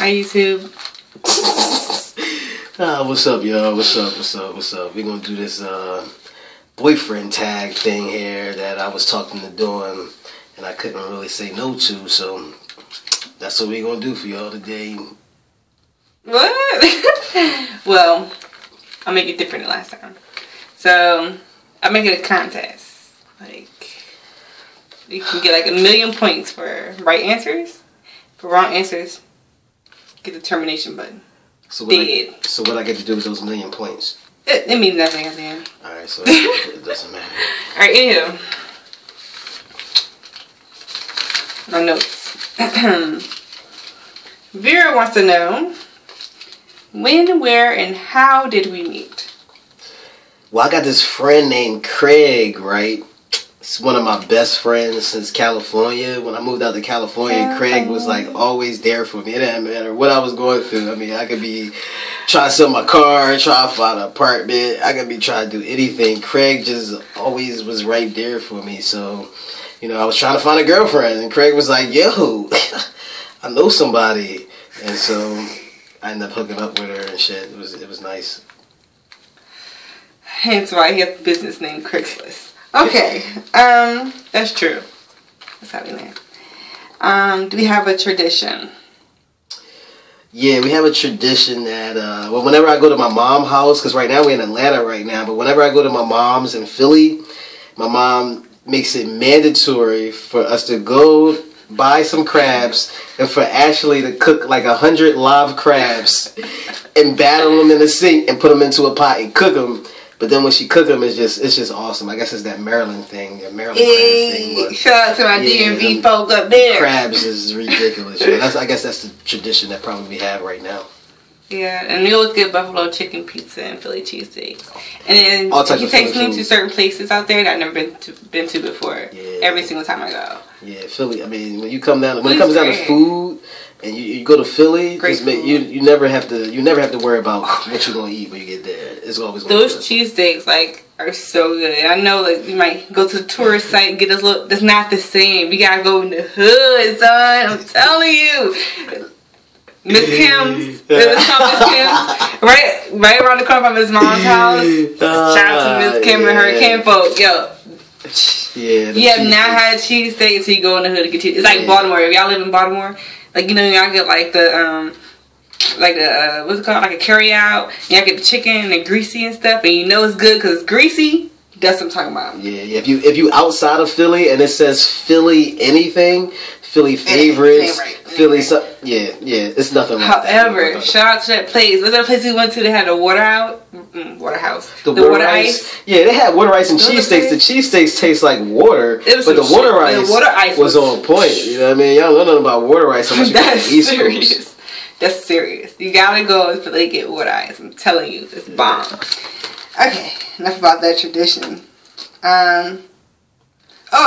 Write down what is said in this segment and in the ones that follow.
Hi, YouTube. What's up, y'all? What's up? We're gonna do this boyfriend tag thing here that I was talking to doing, and I couldn't really say no to. So that's what we're gonna do for y'all today. What? Well, I'll make it different than last time. So I'll make it a contest. Like, you can get like 1,000,000 points for right answers. For wrong answers, get the termination button. So what I get to do with those 1,000,000 points? It means nothing at the end. Alright, so it doesn't matter. Alright, anywho. My notes. Vera wants to know, when, where, and how did we meet? Well, I got this friend named Craig, right? It's one of my best friends since California. When I moved out to California, Craig was like always there for me. It didn't matter what I was going through. I mean, I could be trying to sell my car, trying to find an apartment. I could be trying to do anything. Craig just always was right there for me. So, you know, I was trying to find a girlfriend, and Craig was like, yo, I know somebody. And so I ended up hooking up with her and shit. It was nice. Hence why he has a business named Craigslist. Okay, that's true. That's how we land. Do we have a tradition? Yeah, we have a tradition that, well, whenever I go to my mom's house, because right now we're in Atlanta right now, but whenever I go to my mom's in Philly, my mom makes it mandatory for us to go buy some crabs and for Ashley to cook like 100 live crabs and batter them in the sink and put them into a pot and cook them. But then when she cook them, it's just awesome. I guess it's that Maryland thing, that Maryland crab thing. But shout out to my DMV folk up there. Crabs is ridiculous. I guess that's the tradition that probably we have right now. Yeah, and we always get buffalo chicken pizza and Philly cheesesteaks. And then he takes me to certain places out there that I've never been to before. Yeah. Every single time I go. Yeah, Philly. I mean, when it comes down to food, and you go to Philly, you never have to worry about what you're gonna eat when you get there. It's always gonna those cheesesteaks are so good. I know you might go to the tourist site and get this look. That's not the same. You gotta go in the hood, son. I'm telling you. Miss Kim's, right around the corner from his mom's house. Shout out to Miss Kim and her kinfolk, yo. Yeah, you have not had cheesesteak until you go in the hood to get cheese. It's like Baltimore. If y'all live in Baltimore, like y'all get like the what's it called, like a carry out. Y'all get the chicken and they're greasy and stuff, and you know it's good because it's greasy. That's what I'm talking about. Yeah. If you outside of Philly and it says Philly anything, Philly favorites, Philly it's nothing like that. However, shout out to that place. What's that place we went to that had a water house? The water ice. Yeah, they had water ice and cheesesteaks. The cheesesteaks taste like water, but the water ice was on point. You know what I mean? Y'all don't know nothing about water ice unless you go to the East Coast. That's serious. You gotta go until they get water ice. I'm telling you, it's bomb. Okay, enough about that tradition. A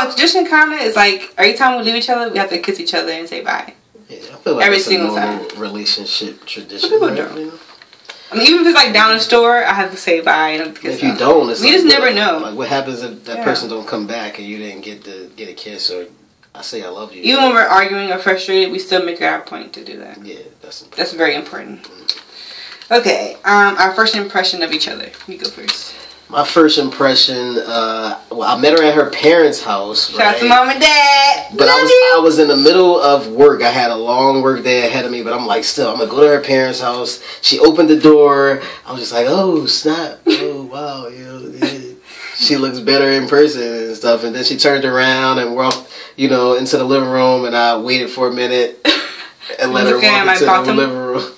tradition kind of is like every time we leave each other, we have to kiss each other and say bye. Yeah, I feel like every that's single a normal time. Relationship tradition. People don't. I mean, even if it's like down the store, I have to say bye and kiss. If you don't, it's we just never know. Like, what happens if that person don't come back and you didn't get a kiss or I say I love you? Even when we're arguing or frustrated, we still make it our point to do that. Yeah, that's important. That's very important. Okay, our first impression of each other. You go first. My first impression, well, I met her at her parents' house. Shout out to mom and dad. But I was in the middle of work. I had a long work day ahead of me, but I'm like, still, I'm gonna go to her parents' house. She opened the door. I was just like, oh snap, oh wow, she looks better in person and stuff. And then she turned around and walked, into the living room, and I waited for a minute and let her walk into the living room.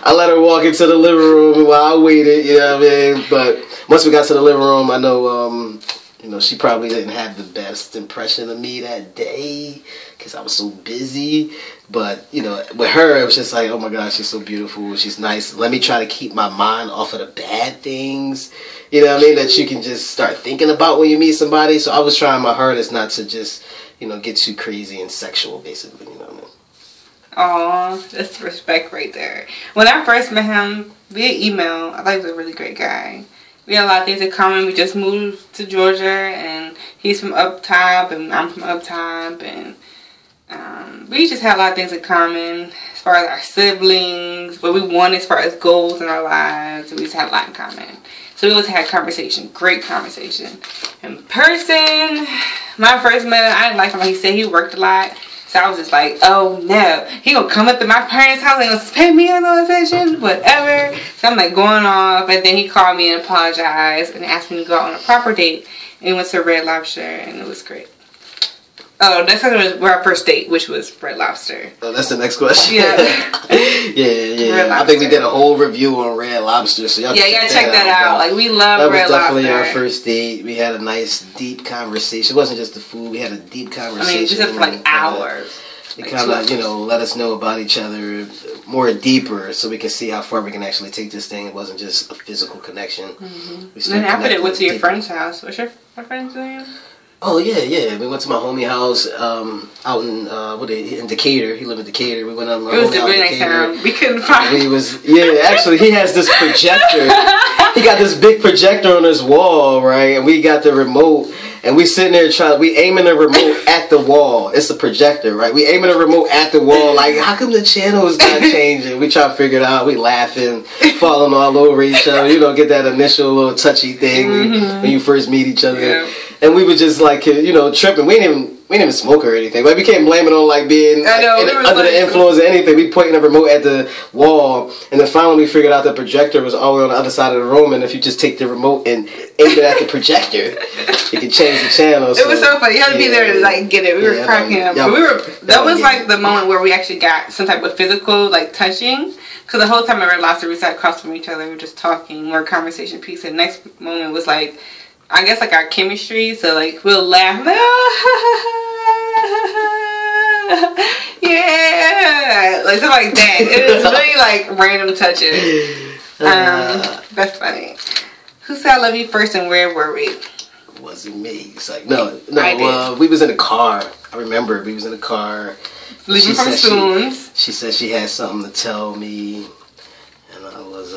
I let her walk into the living room while I waited, you know what I mean? But once we got to the living room, I know, she probably didn't have the best impression of me that day because I was so busy. But, with her, it was just like, oh my God, she's so beautiful. She's nice. Let me try to keep my mind off of the bad things, you know what I mean, that you can just start thinking about when you meet somebody. So I was trying my hardest not to just, get too crazy and sexual, basically, you know what I mean? Aw, that's respect right there. When I first met him via email, I thought he was a really great guy. We had a lot of things in common. We just moved to Georgia, and he's from up top, and I'm from up top, and we just had a lot of things in common. as far as our siblings, what we want as far as goals in our lives. We just had a lot in common. So we always had conversation, great conversation. In person, my first met him, I didn't like him. He said he worked a lot. So I was just like, oh no, he gonna come up to my parents' house and gonna pay me on no attention, whatever. So I'm like going off, and then he called me and apologized and asked me to go out on a proper date. And we went to Red Lobster, and it was great. Oh, that's how it was our first date, which was Red Lobster. Oh, that's the next question. Yeah. yeah. I think we did a whole review on Red Lobster, so y'all you gotta check that out. Like, we love Red Lobster. That was definitely our first date. We had a nice, deep conversation. It wasn't just the food. We had a deep conversation. I mean, just for like hours. It kind of, let us know about each other more deeper, so we can see how far we can actually take this thing. It wasn't just a physical connection. And then after that, went to your friend's house. What's your friend's name? Oh yeah. We went to my homie house out in Decatur. He lived in Decatur. We went on. It was a really nice town. We couldn't find. Actually, he has this projector. He got this big projector on his wall, right? And we got the remote. And we sitting there we aiming the remote at the wall. It's a projector, right? We aiming the remote at the wall. Like, how come the channels not changing? We try to figure it out. We laughing, falling all over each other. Get that initial little touchy thing when you first meet each other. Yeah. And we were just like, tripping. We didn't even smoke or anything. But we can't blame it on like being under the influence of anything. We pointing the remote at the wall, and then finally we figured out the projector was all the way on the other side of the room. And if you just take the remote and aim it at the projector, you can change the channel. It was so funny. You had to be there to like get it. We were cracking up. That was like the moment where we actually got some type of physical like touching. Because the whole time at Red Lobster, we sat across from each other. We were just talking, more conversation piece. And the next moment was like, I guess like our chemistry. So like we'll laugh. Yeah, like something like that. It was really like random touches. That's funny. Who said I love you first, and where were we? It wasn't me. It's like no. We was in a car. I remember we was in a car. Leaving from Spoons. She said she had something to tell me, and I was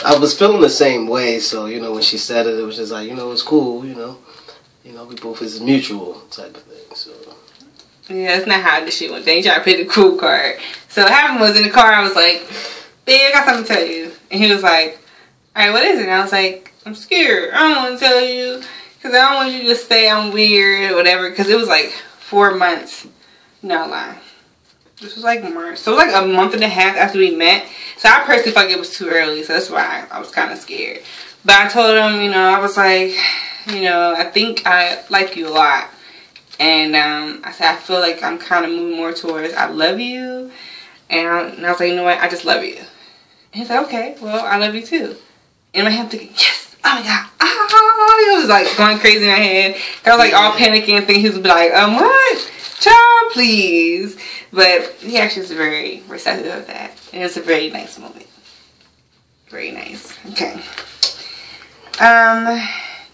I was feeling the same way. So when she said it, it was just like it's cool. We both is mutual type of thing. So. Yeah, that's not how the shit went. They tried to play the cool card. So what happened was in the car, I was like, babe, I got something to tell you. And he was like, alright, what is it? And I was like, I'm scared. I don't want to tell you. Because I don't want you to say I'm weird or whatever. Because it was like 4 months. No lie. This was like March. So it was like a month and a half after we met. So I personally felt like it was too early. So that's why I was kind of scared. But I told him, I was like, I think I like you a lot. And I said, I feel like I'm kind of moving more towards I love you. And I was like, you know what? I just love you. And he said, okay, well, I love you too. And my head thinking, yes, oh my God. Oh, it was like going crazy in my head. I was like all panicking and thinking he was like, what? Child, please. But he actually was very receptive of that. And it was a very nice moment. Very nice. Okay.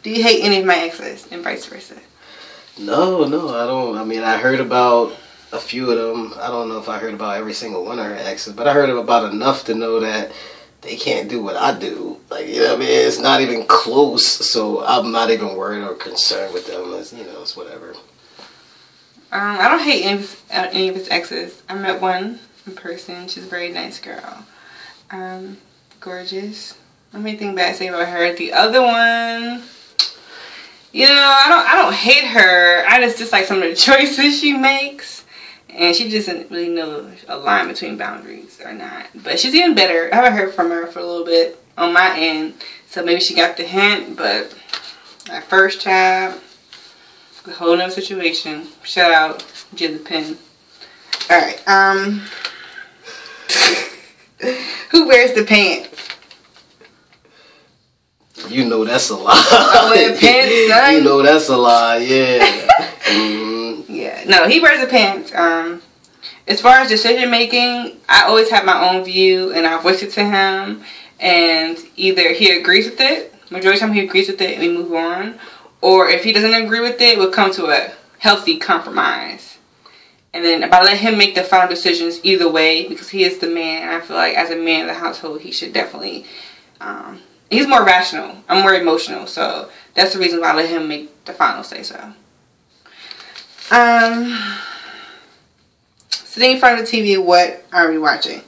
Do you hate any of my exes and vice versa? No, I don't. I mean, I heard about a few of them. I don't know if I heard about every single one of her exes, but I heard about enough to know that they can't do what I do. Like, what I mean? It's not even close, so I'm not even worried or concerned with them. It's whatever. I don't hate any of his exes. I met one in person. She's a very nice girl. Gorgeous. Let me think bad to say about her. The other one, I don't hate her. I just dislike some of the choices she makes. And she doesn't really know a line between boundaries or not. But she's getting better. I haven't heard from her for a little bit on my end. So maybe she got the hint. But that first child, a whole nother situation. Shout out Jill the Pen. Alright. Who wears the pants? That's a lie. I wear pants, son. That's a lie, yeah. Yeah, no, he wears the pants. As far as decision making, I always have my own view and I voice it to him. And either he agrees with it, majority of the time he agrees with it and we move on. Or if he doesn't agree with it, we'll come to a healthy compromise. And then if I let him make the final decisions either way, because he is the man, I feel like as a man of the household, he should definitely... he's more rational. I'm more emotional. So that's the reason why I let him make the final say so. sitting in front of the TV, what are we watching?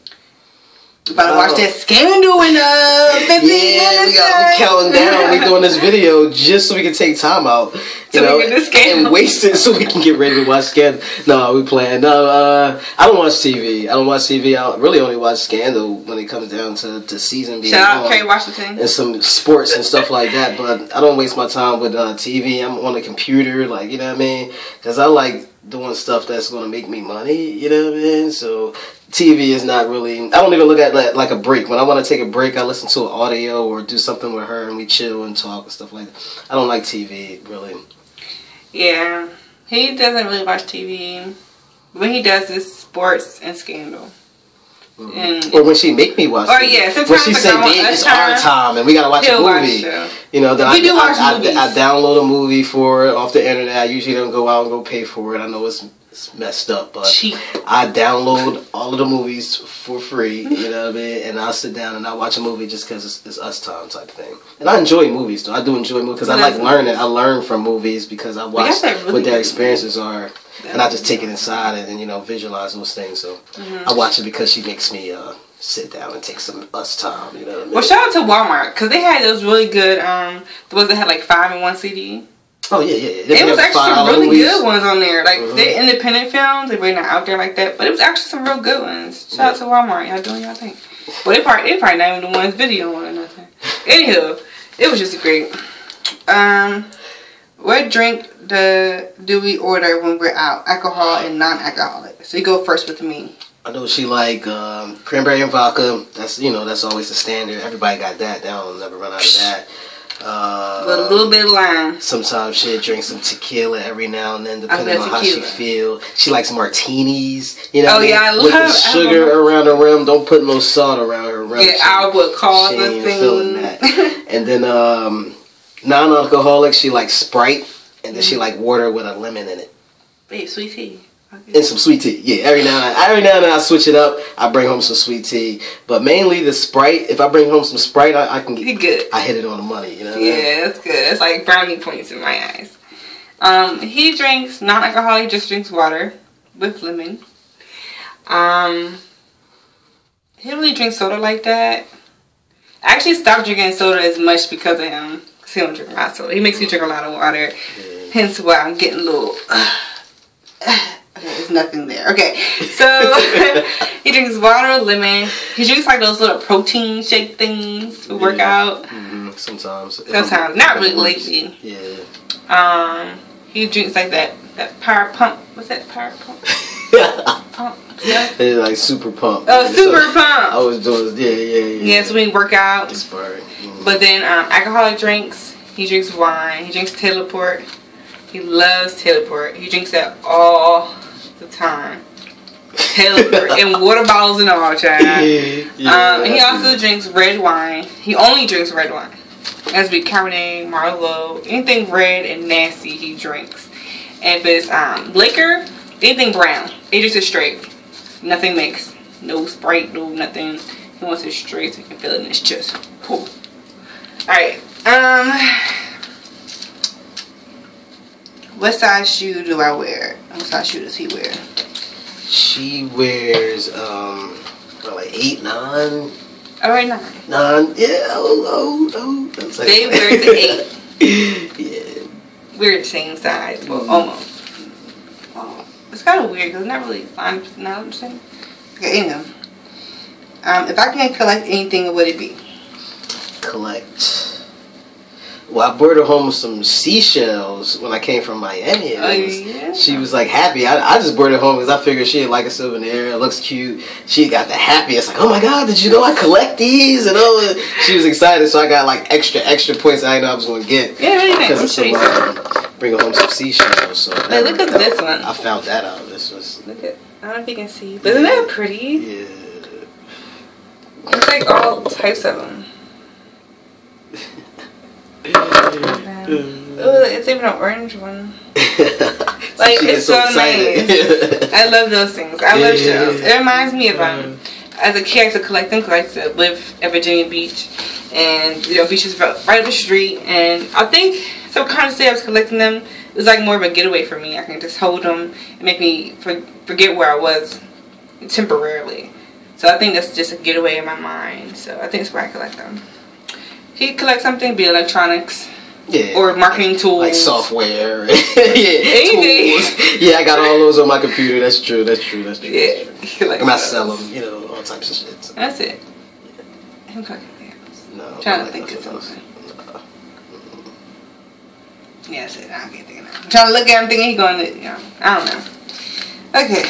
About to watch that Scandal in 15 minutes. We counting down. We doing this video just so we can take time out, and waste it so we can get ready to watch Scandal. No, we playing. No, I don't watch TV. I really only watch Scandal when it comes down to season being Shout out Kerry Washington and some sports and stuff like that. But I don't waste my time with TV. I'm on the computer, like, you know what I mean? Because I like doing stuff that's going to make me money, you know what I mean? So TV is not really, I don't even look at it like a break. When I want to take a break, I listen to an audio or do something with her and we chill and talk and stuff like that. I don't like TV, really. Yeah, he doesn't really watch TV. When he does is sports and Scandal. Mm-hmm. Or when she make me watch. Or yeah, sometimes when she say, "Babe, it's our time and we gotta watch a movie." Then we do watch movies. I download a movie for it off the internet. I usually don't go out and go pay for it. I know it's messed up, but cheap. I download all of the movies for free. You know what I mean? And I'll sit down and I watch a movie just because it's us time type of thing. And I enjoy movies though. I do enjoy movies because I like learning. I learn from movies because I watch what their experiences are. And I just take it inside and visualize those things. So I watch it because she makes me sit down and take some us time. You know what I mean? Well, shout out to Walmart because they had those really good the ones that had like 5 in 1 CD. Oh yeah. It was actually some really good ones on there. Like they're independent films, they're really not out there like that. But it was actually some real good ones. Shout out to Walmart, y'all doing y'all thing. Well, they probably not even the ones video on or nothing. Anywho, it was just great. What drink do we order when we're out? Alcohol and non-alcoholic. So you go first with me. I know she like cranberry and vodka. That's always the standard. Everybody got that. They'll never run out of that. With a little bit of lime. Sometimes she'll drink some tequila every now and then, depending on how she feel. She likes martinis. You know I love with the sugar around the rim. Don't put no salt around her rim. Yeah, I would cause a scene. And then non-alcoholic, she likes Sprite, and then she like water with a lemon in it. Wait, sweet tea. Okay. And some sweet tea. Yeah, every now and then I switch it up. I bring home some sweet tea, but mainly the Sprite. If I bring home some Sprite, I can get good. I hit it on the money. You know. Yeah, that's good. It's like brownie points in my eyes. He drinks non-alcoholic. Just drinks water with lemon. He don't really drink soda like that. I actually stopped drinking soda as much because of him. Because he don't drink a lot of soda. He makes me drink a lot of water. Yeah. Hence why I'm getting a little... Okay, there's nothing there. Okay, so he drinks water, lemon. He drinks like those little protein shake things to work out. Mm-hmm. Sometimes. Not really lately. Yeah. He drinks like that Power Pump. What's that Power Pump? Pump. Yeah. It's like Super Pump. Oh, Super Pump. I was doing Yeah, so we work out. Inspiring. Mm-hmm. But then alcoholic drinks. He drinks wine. He drinks Teleport. He loves Teleport. He drinks that all the time. Teleport and water bottles and all, child. He also drinks red wine. He only drinks red wine. That's be Cabernet, Merlot, anything red and nasty he drinks. And if it's liquor, anything brown, he drinks it straight. Nothing mixed. No Sprite, no nothing. He wants it straight so he can feel it in his chest. Whew. Alright. What size shoe do I wear? What size shoe does he wear? She wears like 8, 9. Alright, 9. 9, yeah, oh. That's like they wear the 8. Yeah. We're the same size. Well, almost. Oh, it's kind of weird because it's not really fine. Now I'm saying. Okay, anyway. If I can collect anything, what would it be? Collect. Well, I brought her home some seashells when I came from Miami. Yeah? She was like happy. I just brought her home because I figured she'd like a souvenir. It looks cute. She got the happiest. Like, oh my God, did you know I collect these? And all. She was excited, so I got like extra points I didn't know I was going to get. Yeah, really nice. Bring her home some seashells. So hey, look at this one. I found that out. This was. Look at. I don't know if you can see, but isn't that pretty? Yeah. It's like all types of them. Oh, it's even an orange one. Like, it's so nice. I love those things. I love shells. It reminds me of as a kid I used to collect them because I used to live at Virginia Beach, and beach is right up the street, and I think subconsciously I was collecting them. It was like more of a getaway for me. I can just hold them and make me forget where I was temporarily. So I think that's just a getaway in my mind. So I think that's why I collect them. He collects something, be electronics. Yeah. Or marketing tools. Like software. Tools. Yeah, I got all those on my computer. That's true. Yeah. I'm not selling them, you know, all types of shit. So. That's it. I don't collect anything else. No. I'm trying to think of something. No. Yeah, that's it. I can't think of that. I'm trying to look at him thinking he's going to, you know, I don't know. Okay.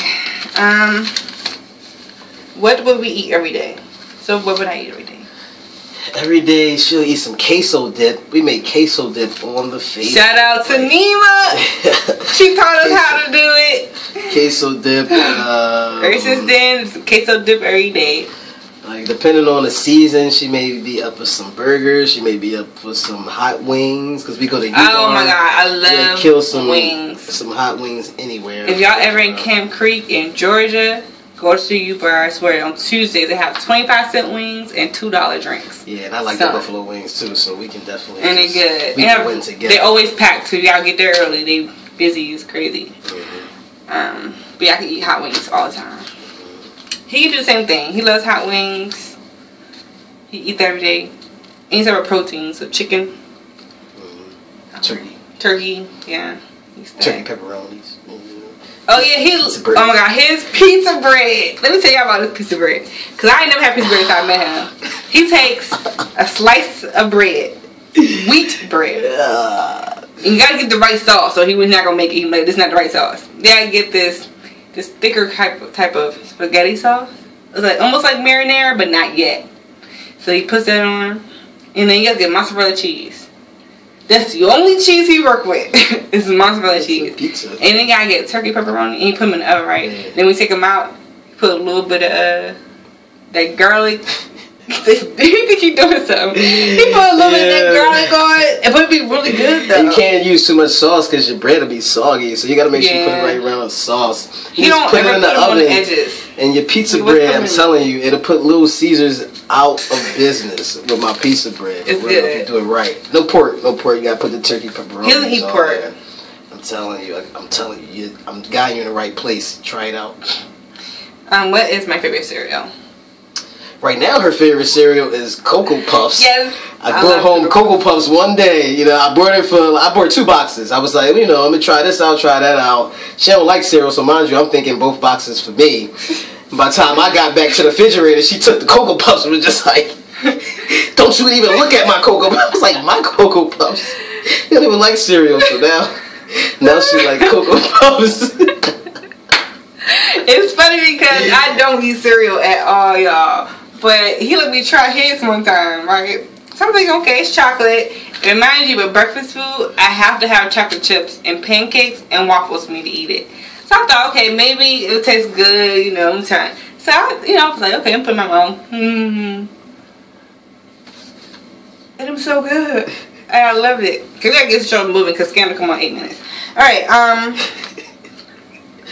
What would we eat every day? So what would I eat every day? Every day she'll eat some queso dip. We make queso dip on the face. Shout out to Nima. She taught us how to do it. Queso dip. Ever since then, it's queso dip every day. Like depending on the season, she may be up for some burgers. She may be up for some hot wings because we go to U-Bar. Oh my god, I love kill some wings. Some hot wings anywhere. If y'all ever in Camp Creek in Georgia, go to U-Bar. I swear on Tuesdays they have 25-cent wings and $2 drinks. Yeah, and I like the buffalo wings too, so we can definitely. And they're good. We can win together. They always packed too. Y'all get there early. They busy as crazy. Mm-hmm. But y'all can eat hot wings all the time. He do the same thing. He loves hot wings. He eats every day. Any type of protein, so chicken. Turkey. Turkey, yeah. Turkey pepperonis. Oh yeah, oh my god, his pizza bread. Let me tell y'all about his pizza bread. Cause I ain't never had pizza bread until I met him. He takes a slice of bread, wheat bread. And you gotta get the right sauce, so he was not gonna make it. He like, this is not the right sauce. You gotta get this thicker type of spaghetti sauce. It's like almost like marinara, but not yet. So he puts that on, and then you gotta get mozzarella cheese. That's the only cheese he work with. Is mozzarella cheese. Pizza. And then you gotta get turkey pepperoni, and you put them in the oven, right? Yeah. Then we take them out, put a little bit of that garlic. You think you doing something? He put a little bit of that garlic on it, and it'd be really good though. And you can't use too much sauce because your bread will be soggy, so you gotta make sure you put it right around the sauce. You don't put ever it in the put oven, on the edges. And your pizza bread, I'm telling you, it'll put Little Caesars out of business with my pizza bread. It's good. If you do it right. No pork. You gotta put the turkey pepperoni. He doesn't eat pork. There. I'm telling you, I'm guiding you in the right place. Try it out. What is my favorite cereal? Right now, her favorite cereal is Cocoa Puffs. Yes. I brought home Cocoa Puffs one day. You know, I bought 2 boxes. I was like, you know, I'm gonna try this out, try that out. She don't like cereal, so mind you, I'm thinking both boxes for me. By the time I got back to the refrigerator, she took the Cocoa Puffs and was just like, don't you even look at my Cocoa Puffs. I was like, my Cocoa Puffs? You don't even like cereal, so now she like Cocoa Puffs. It's funny because I don't eat cereal at all, y'all. But he let me try his one time, right? So I'm thinking, okay, it's chocolate. And mind you, with breakfast food, I have to have chocolate chips and pancakes and waffles for me to eat it. So I thought, okay, maybe it'll taste good, you know, I'm trying. So I was like, okay, I'm putting my mouth. And it was so good. I loved it. Cause we gotta get the show moving because Scandal come on 8 minutes. Alright,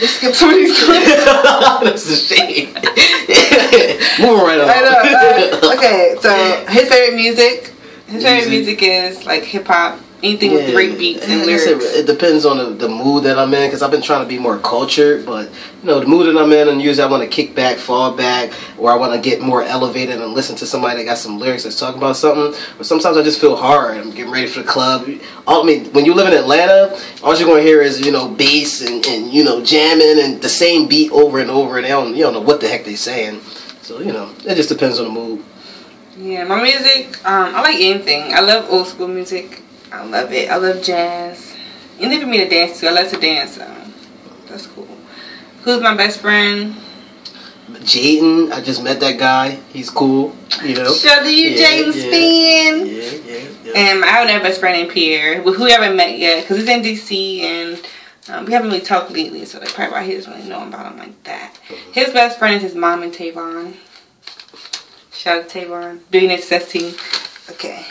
let's skip some of these clips. That's a shame. Moving right along. Okay, so his favorite music. His favorite music is like hip hop. Anything with great beats and lyrics. It depends on the mood that I'm in, because I've been trying to be more cultured, but you know, the mood that I'm in, and usually I want to kick back, fall back, or I want to get more elevated and listen to somebody that got some lyrics that's talking about something. But sometimes I just feel hard. I'm getting ready for the club. I mean, when you live in Atlanta, all you're going to hear is, you know, bass and you know, jamming and the same beat over and over, and you don't know what the heck they're saying. So, you know, it just depends on the mood. Yeah, my music, I like anything. I love old school music. I love it. I love jazz. Anything for me to dance to. I love to dance, so that's cool. Who's my best friend? Jaden. I just met that guy. He's cool, you know. Shout out to you, Jaden Spin. Yeah. And I have another best friend named Pierre, who we haven't met yet, because he's in D.C., and we haven't really talked lately, so that's probably why he doesn't really know about him like that. His best friend is his mom and Tavon. Shout out to Tavon. Doing his testing. Okay.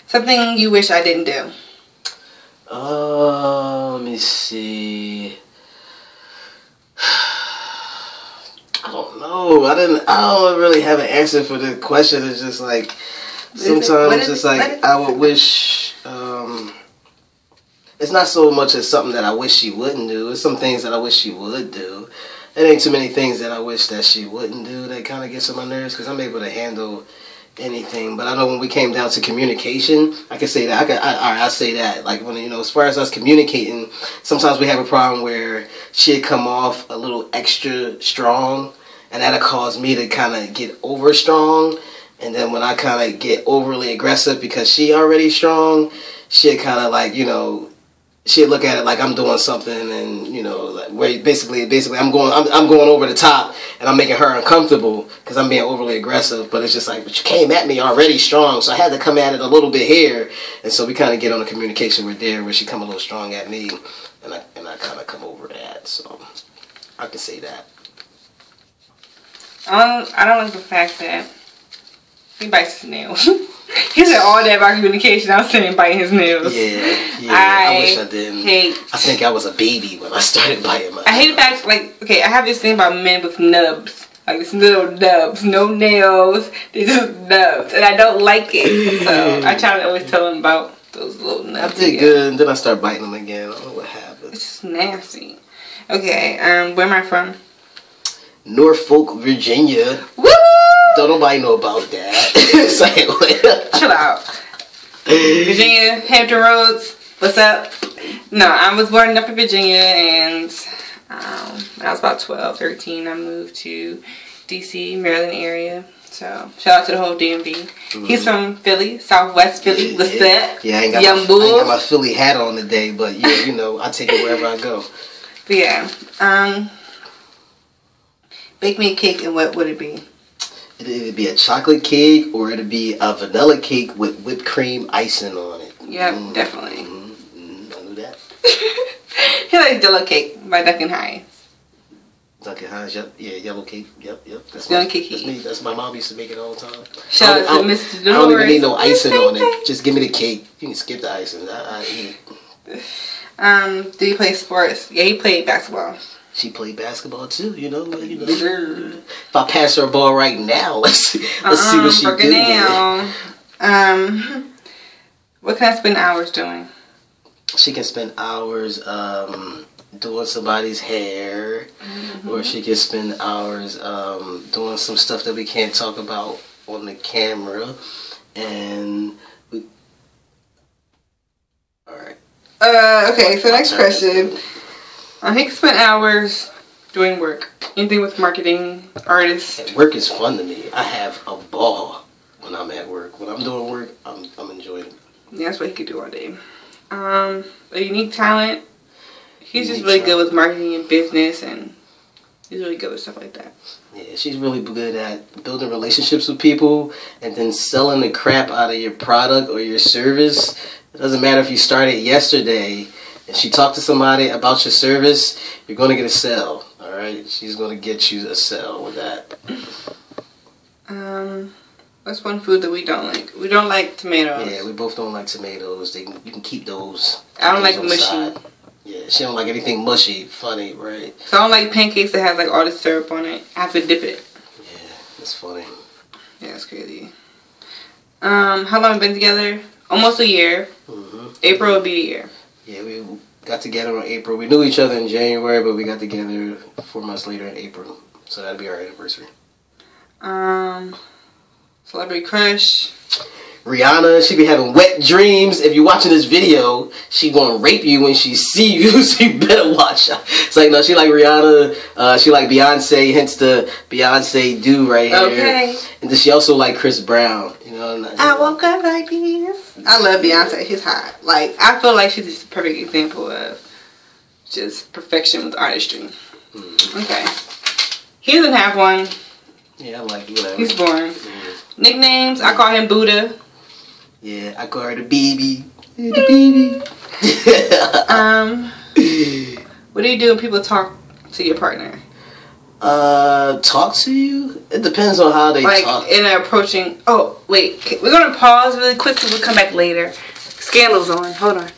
Something you wish I didn't do. Let me see. I don't know. I don't really have an answer for the question. It's just like sometimes it's like I would wish. it's not so much as something that I wish she wouldn't do. It's some things that I wish she would do. It ain't too many things that I wish that she wouldn't do that kind of gets on my nerves, because I'm able to handle anything. But I know when we came down to communication, I can say that. I say that. Like, when, you know, as far as us communicating, sometimes we have a problem where she'd come off a little extra strong, and that'll cause me to kind of get over strong. And then when I kind of get overly aggressive because she already strong, she'd kind of like, you know, she'd look at it like I'm doing something, and, you know, like, where basically I'm going over the top, and I'm making her uncomfortable because I'm being overly aggressive. But it's just like, but you came at me already strong, so I had to come at it a little bit here. And so we kind of get on a communication with there where she come a little strong at me, and I kind of come over that. So I can say that. I don't like the fact that he bites his nails. He said all that about communication. I was saying biting his nails. Yeah. I wish I didn't. I think I was a baby when I started biting my nails. I hate the fact, like, okay, I have this thing about men with nubs. Like, it's little nubs. No nails. They're just nubs. And I don't like it. So I try to always tell them about those little nubs. I did good, and then I start biting them again. I don't know what happened. It's just nasty. Okay, where am I from? Norfolk, Virginia. Woo! Don't nobody know about that. Chill out. Virginia, Hampton Roads. What's up? No, I was born up in Virginia, and when I was about 12, 13, I moved to DC, Maryland area. So, shout out to the whole DMV. Mm-hmm. He's from Philly, Southwest Philly. What's that? Yeah, I ain't got my Philly hat on today, but yeah, you know, I take it wherever I go. But yeah, bake me a cake, and what would it be? It'd be a chocolate cake, or it'd be a vanilla cake with whipped cream icing on it. Yeah, definitely. I knew that. He likes Jello cake by Duncan Hines. Duncan Hines, yep. Yeah, yellow cake. Yep. That's me. That's my mom used to make it all the time. Shout out to Mr. Dolores. I don't even need no icing on it. Just give me the cake. You can skip the icing. I eat. Do you play sports? Yeah, he played basketball. She played basketball too, you know. If I pass her a ball right now, let's see what she do. What can I spend hours doing? She can spend hours doing somebody's hair, or she can spend hours doing some stuff that we can't talk about on the camera. And all right. Okay. So next question. I think spend hours doing work. Anything with marketing, artists. Work is fun to me. I have a ball when I'm at work. When I'm doing work, I'm enjoying it. Yeah, that's what he could do all day. A unique talent. He's just really good with marketing and business, and he's really good with stuff like that. Yeah, she's really good at building relationships with people and then selling the crap out of your product or your service. It doesn't matter if you started yesterday. If she talked to somebody about your service, you're going to get a sell. Alright? She's going to get you a sell with that. What's one food that we don't like? We don't like tomatoes. Yeah, we both don't like tomatoes. You can keep those. I don't like mushy. Side. Yeah, she don't like anything mushy. Funny, right? So I don't like pancakes that has like all the syrup on it. I have to dip it. Yeah, that's funny. Yeah, it's crazy. How long have we been together? Almost a year. April will be a year. Yeah, we got together in April. We knew each other in January, but we got together 4 months later in April. So that'll be our anniversary. Celebrity crush. Rihanna, she be having wet dreams. If you're watching this video, she gonna rape you when she see you, so you better watch out. It's like, no, she like Rihanna, she like Beyonce, hence the Beyonce do right here. Okay. And then she also like Chris Brown, you know. I woke up like this. I love Beyonce, she's hot. Like, I feel like she's just a perfect example of just perfection with artistry. Okay. He doesn't have one. Yeah, I like whatever. He's boring. Nicknames, I call him Buddha. Yeah, I call her the baby. The baby. What do you do when people talk to your partner? Talk to you? It depends on how they talk. Like, in approaching... Oh, wait. We're going to pause really quick so we'll come back later. Scandal's on. Hold on.